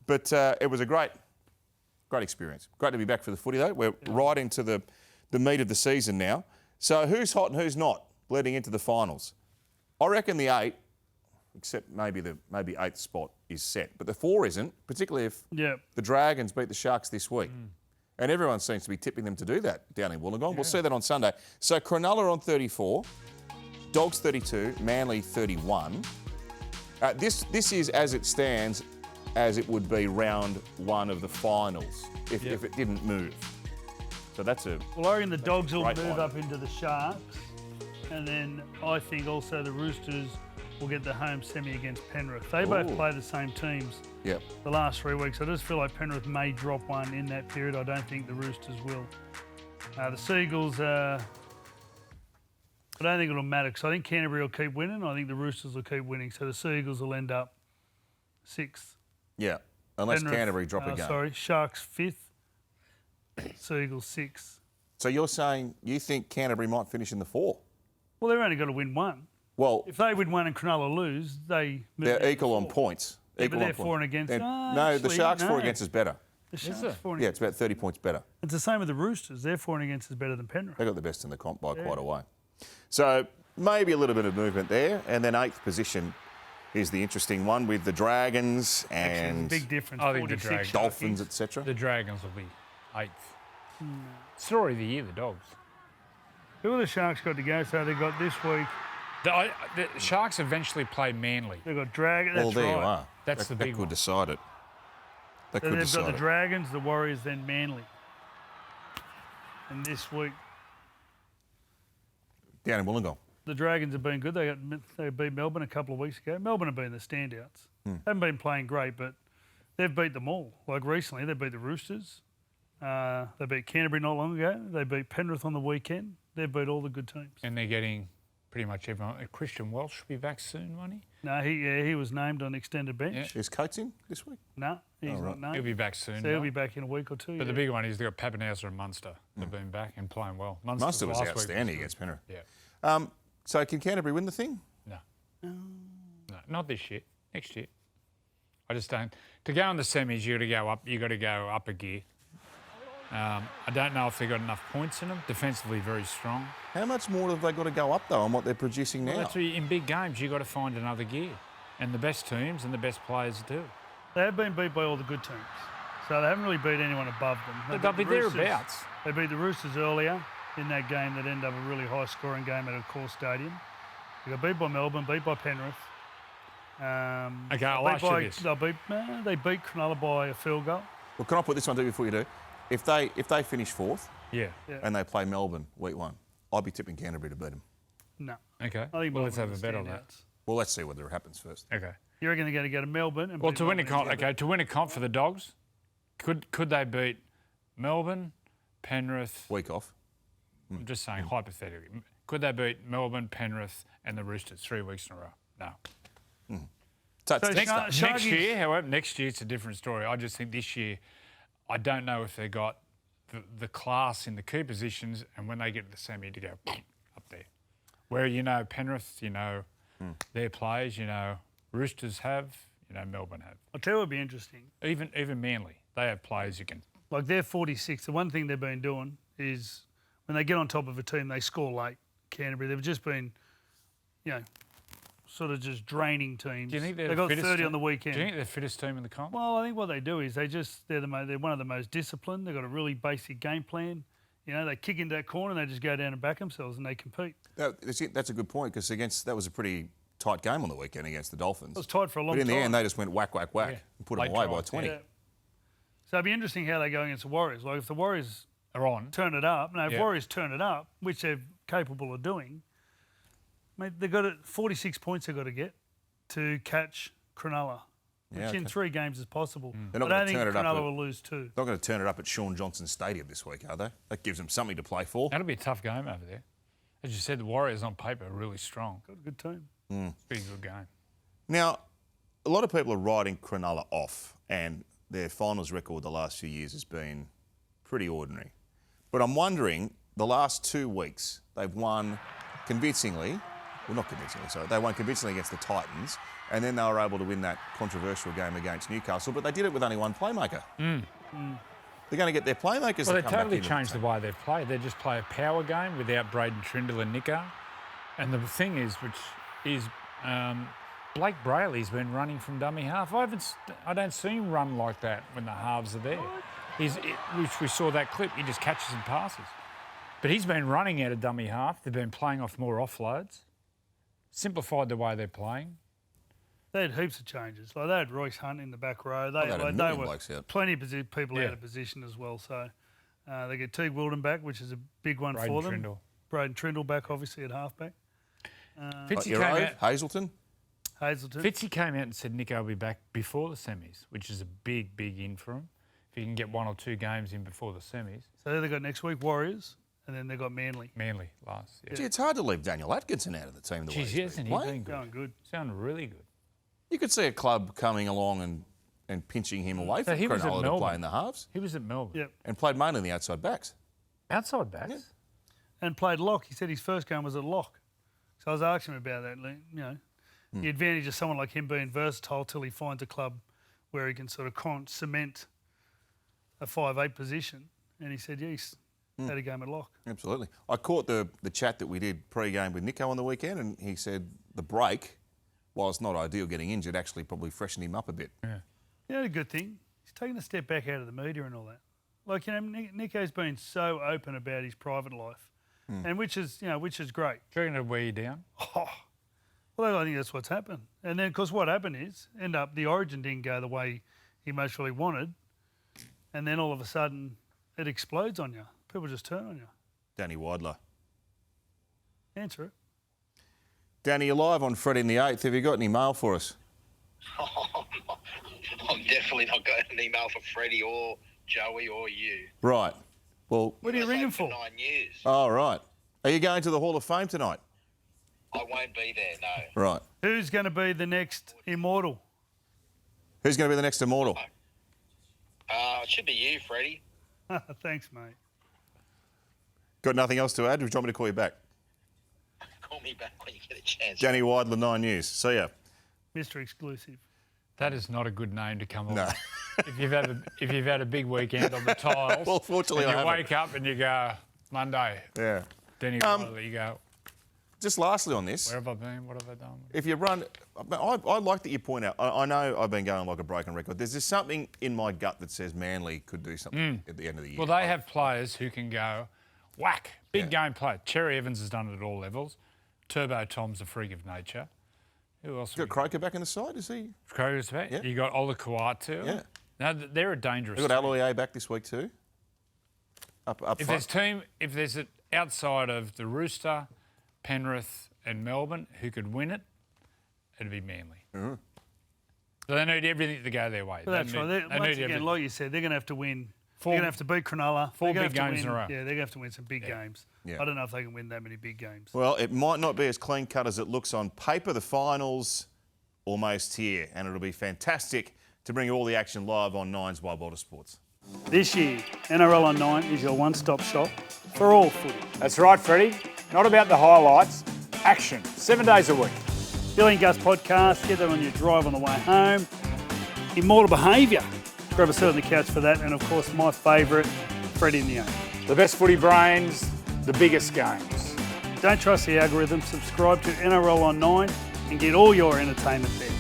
But it was a great experience. Great to be back for the footy, though. We're right into the meat of the season now. So who's hot and who's not leading into the finals? I reckon the 8, except maybe the 8th spot is set. But the 4 isn't, particularly if the Dragons beat the Sharks this week. And everyone seems to be tipping them to do that down in Wollongong. We'll see that on Sunday. So Cronulla on 34, Dogs 32, Manly 31. This is, as it stands, as it would be round 1 of the finals if it didn't move. So that's a... Well, I reckon the Dogs will move up into the Sharks. And then I think also the Roosters will get the home semi against Penrith. They both play the same teams the last 3 weeks. I just feel like Penrith may drop one in that period. I don't think the Roosters will. The Seagulls, I don't think it'll matter because I think Canterbury will keep winning. I think the Roosters will keep winning. So the Seagulls will end up 6th. Yeah, unless Canterbury drop a game. Sorry, Sharks 5th, Seagulls 6th. So you're saying you think Canterbury might finish in the 4? Well, they've only got to win one. Well, if they win one and Cronulla lose, they're equal on points. Yeah, but they're for and against. No, the Sharks for and against is better. The Sharks for and against. Yeah, it's about 30 points better. It's the same with the Roosters. Their for and against is better than Penrith. They got the best in the comp by quite a way. So maybe a little bit of movement there, and then 8th position is the interesting one with the Dragons and big difference. I think the Dragons, Dolphins, etc. The Dragons will be 8th. Story of the year, the Dogs. Who are the Sharks got to go? So they've got this week. The Sharks eventually play Manly. They've got Dragons. Well, there you are. That's the big one. That could decide it. That could decide it. They've got the Dragons, the Warriors, then Manly. And this week... Down in Wollongong. The Dragons have been good. They beat Melbourne a couple of weeks ago. Melbourne have been the standouts. Haven't been playing great, but they've beat them all. Like recently, they beat the Roosters. They beat Canterbury not long ago. They beat Penrith on the weekend. They beat all the good teams. And they're getting pretty much everyone. Christian Welch will be back soon, won't he? No, he was named on extended bench. Is Coates in this week? No, he's not named. He'll be back soon. So he'll be back in a week or two. But the big one is they've got Papenhuyzen and Munster. They've been back and playing well. Munster was outstanding against Penrith. Yeah. So can Canterbury win the thing? No. No, not this year. Next year. I just don't. To go in the semis, you got to go up a gear. I don't know if they've got enough points in them. Defensively, very strong. How much more have they got to go up, though, on what they're producing now? Well, that's in big games, you've got to find another gear. And the best teams and the best players do. They have been beat by all the good teams. So they haven't really beat anyone above them. They'll be thereabouts. They beat the Roosters earlier in that game that ended up a really high-scoring game at a core stadium. They got beat by Melbourne, beat by Penrith. Okay, I'll ask you this. They beat Cronulla by a field goal. Well, can I put this one to you before you do? If they finish 4th and they play Melbourne week 1, I'd be tipping Canterbury to beat them. No. Okay. I think let's have a bet on that. Well, let's see whether it happens first. Okay. You reckon they're going to go to Melbourne? And to win a comp, to win a comp for the Dogs, could they beat Melbourne, Penrith? Week off. I'm just saying hypothetically. Could they beat Melbourne, Penrith, and the Roosters 3 weeks in a row? No. So next year, however, next year it's a different story. I just think this year, I don't know if they got the class in the key positions, and when they get to the semi, to go up there. Where Penrith, their players, Roosters have, Melbourne have. I'll tell you what would be interesting. Even Manly, they have players who can. Like they're 46. The one thing they've been doing is when they get on top of a team, they score late. Canterbury, they've just been, sort of just draining teams. Do you think they got 30 on the weekend? Do you think they're the fittest team in the comp? Well, I think what they do is they're one of the most disciplined. They've got a really basic game plan. They kick into that corner and they just go down and back themselves and they compete. That's a good point because that was a pretty tight game on the weekend against the Dolphins. It was tight for a long time. But in the end, they just went whack, whack, whack and put them away by 20. Yeah. So it'd be interesting how they go against the Warriors. Like if the Warriors are on, turn it up. No, if Warriors turn it up, which they're capable of doing, mate, they've got 46 points they've got to get to catch Cronulla, which in 3 games is possible. They're not I don't going to think turn it up. Cronulla will lose 2. Not going to turn it up at Sean Johnson Stadium this week, are they? That gives them something to play for. That'll be a tough game over there. As you said, the Warriors on paper are really strong. Got a good team. It's been a good game. Now, a lot of people are writing Cronulla off, and their finals record the last few years has been pretty ordinary. But I'm wondering, the last 2 weeks, they've won convincingly. Well, not convincingly, sorry. They won convincingly against the Titans. And then they were able to win that controversial game against Newcastle, but they did it with only one playmaker. They're going to get their playmakers Well, to they come totally back in. changed the way they've played. They just play a power game without Braden Trindle and Nico. And the thing is, Blake Brayley's been running from dummy half. I don't see him run like that when the halves are there. Which we saw that clip, he just catches and passes. But he's been running out of dummy half. They've been playing off more offloads. Simplified the way they're playing. They had heaps of changes. Like they had Royce Hunt in the back row. They had a they million were blokes out. plenty of people out of position as well. So they get Teague Wilden back, which is a big one for them. Trindle. Braden Trindle back, obviously at halfback. Fitzy Your came own, out. Hazelton. Fitzy came out and said Nico will be back before the semis, which is a big in for him. If he can get 1 or 2 games in before the semis. So they got next week Warriors, and then they got Manly. Manly last. Yeah. Gee, it's hard to leave Daniel Atkinson out of the team the way Jeez, he's hasn't been he playing. been good? Going good. Sounded really good. You could see a club coming along and pinching him away from he was at Cronulla to Melbourne. play in the halves. He was at Melbourne. Yep. And played mainly in the outside backs. Outside backs. Yeah. And played lock. He said his first game was at lock. So I was asking him about that. You know, the advantage of someone like him being versatile till he finds a club where he can sort of cement a 5'8" position. And he said, yes, had a game at lock. Absolutely. I caught the chat that we did pre-game with Nico on the weekend, and he said the break, while it's not ideal getting injured, actually probably freshened him up a bit. Yeah. Yeah, a good thing. He's taken a step back out of the media and all that. Like, you know, Nico's been so open about his private life, and which is great. Do you reckon it'll wear you down? Oh, well, I think that's what's happened. And then, because what happened is, the Origin didn't go the way he most really wanted, and then all of a sudden it explodes on you. People just turn on you. Danny Weidler. Answer it. Danny, you're live on Freddy the Eighth. Have you got any mail for us? I'm definitely not going an email for Freddie or Joey or you. Right. Well, What are you ringing for? 9 years. all right. Are you going to the Hall of Fame tonight? I won't be there, no. Right. Who's going to be the next immortal? Who's going to be the next immortal? It should be you, Freddie. Thanks, mate. Got nothing else to add? Or do you want me to call you back? Call me back when you get a chance. Danny Weidler, 9 News. See ya. Mr. Exclusive. That is not a good name to come No. on. If you've had a big weekend on the tiles, Well, fortunately, and I you haven't. wake up and you go Monday, Yeah. Denny Wilder, you go, Just lastly on this, where have I been? What have I done? if you run, I like that you point out, I know I've been going like a broken record. There's just something in my gut that says Manly could do something at the end of the year. Well, they have players who can go whack, big game player. Cherry Evans has done it at all levels. Turbo Tom's a freak of nature. Who else? You got Croker back in the side, is he? Kroger's back. Yeah. You got Ola Kawatu. Yeah. No, they're a dangerous. We've got team. Aloiai back this week too. Up If front. there's an outside of the Rooster, Penrith, and Melbourne who could win it, it'd be Manly. Mm-hmm. So they need everything to go their way. But that's right. Once again, everything. like you said, they're going to have to win. Four- They're going to have to beat Cronulla. four They're gonna big have to games in win- a row. Yeah, they're going to have to win some big games. Yeah. I don't know if they can win that many big games. Well, it might not be as clean cut as it looks on paper. The finals almost here, and it'll be fantastic to bring you all the action live on Nine's Wild Water Sports. This year, NRL on 9 is your one-stop shop for all footy. That's right, Freddie. Not about the highlights. Action. 7 days a week. Billy and Gus podcast, get that on your drive on the way home. Immortal Behaviour. Grab a seat on the couch for that. And, of course, my favourite, Freddy the Eighth. The best footy brains, the biggest games. Don't trust the algorithm. Subscribe to NRL on 9 and get all your entertainment there.